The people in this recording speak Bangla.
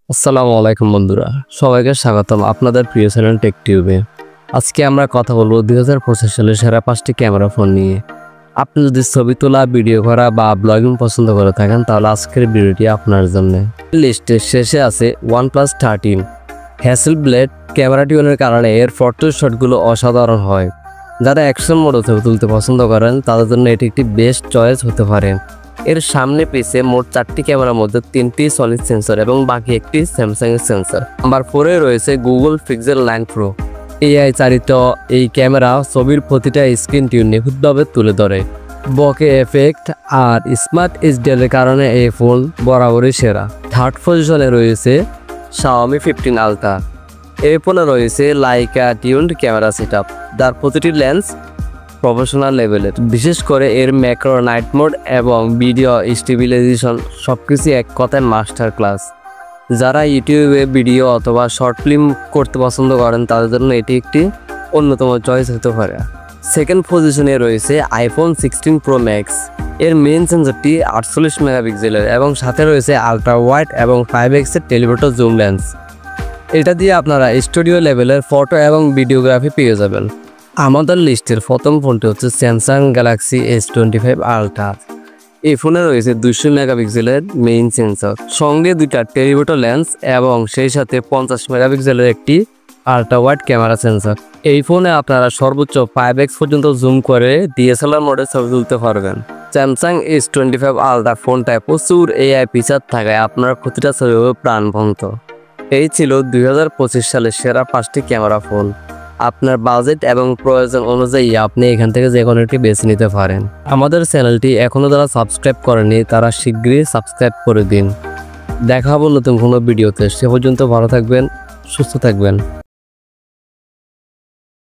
আসসালামু আলাইকুম বন্ধুরা, সবাইকে স্বাগতম আপনাদের প্রিয় চ্যানেল টেক টিউবে। আজকে আমরা কথা বলবো 2025 সালের সেরা 5টি ক্যামেরা ফোন নিয়ে। আপনি যদি ছবি তোলা, ভিডিও করা বা ব্লগিং পছন্দ করে থাকেন তাহলে আজকের ভিডিওটি আপনার জন্য। লিস্টের শেষে আছে OnePlus 13 হ্যাসেলব্লেড ক্যামেরাটির কারণে এর ফটো শটগুলো অসাধারণ হয়। যারা অ্যাকশন মোডে ছবি তুলতে পছন্দ করেন তাদের জন্য এটি একটি বেস্ট চয়েস হতে পারে। এর সামনে পিছে মোট 4টি ক্যামেরার মধ্যে 3টি সনির সেন্সর এবং বাকি একটি স্যামসাং এর সেন্সর। নাম্বার 4-এ রয়েছে গুগল পিক্সেল 9 প্রো। এআই চালিত এই ক্যামেরা ছবির প্রতিটা স্ক্রিন টিউন নিখুঁতভাবে তুলে ধরে। বকে এফেক্ট আর স্মার্ট এইচডিআর এর কারণে এই ফোন বরাবরই সেরা। থার্ড পজিশনে রয়েছে Xiaomi 15 আলট্রা। এই ফোনে রয়েছে লাইকা টিউনড ক্যামেরা সেটআপ, যার প্রতিটি লেন্স প্রফেশনাল লেভেলের। বিশেষ করে এর ম্যাক্রো, নাইট মোড এবং ভিডিও স্টেবিলাইজেশন সবকিছু এক কথায় মাস্টার ক্লাস। যারা ইউটিউবে ভিডিও অথবা শর্ট ফিল্ম করতে পছন্দ করেন তাদের জন্য এটি একটি অন্যতম চয়েস হতে পারে। সেকেন্ড পজিশনে রয়েছে iPhone 16 Pro Max। এর মেইন সেন্সরটি 48 মেগাপিক্সেলের এবং সাথে রয়েছে আলট্রা ওয়াইড এবং 5x এর টেলিফটো জুম লেন্স। এটা দিয়ে আপনারা স্টুডিও লেভেলের ফটো এবং ভিডিওগ্রাফি পেয়ে যাবেন। আমাদের লিস্টের প্রথম ফোনটি হচ্ছে স্যামসাং গ্যালাক্সি S25 আলট্রা। এই ফোনে রয়েছে 200 মেগাপিক্সেলের মেইন সেন্সর, সঙ্গে দুইটা টেলিফটো লেন্স এবং সেই সাথে 50 মেগাপিক্সেলের একটি আলট্রা ওয়াইড ক্যামেরা সেন্সর। এই ফোনে আপনারা সর্বোচ্চ 5x পর্যন্ত জুম করে DSLR মোডে ছবি তুলতে পারবেন। স্যামসাং S25 আলট্রা ফোনটায় প্রচুর AI ফিচার থাকায় আপনার প্রতিটা ছবি হবে প্রাণবন্ত। এই ছিল 2025 সালের সেরা 5টি ক্যামেরা ফোন। আপনার বাজেট এবং প্রয়োজন অনুযায়ী আপনি এখান থেকে যে কোনো একটি বেছে নিতে পারেন। আমাদের চ্যানেলটি এখনও যারা সাবস্ক্রাইব করেনি তারা শীঘ্রই সাবস্ক্রাইব করে দিন। দেখা হবে নতুন কোনো ভিডিওতে। সে পর্যন্ত ভালো থাকবেন, সুস্থ থাকবেন।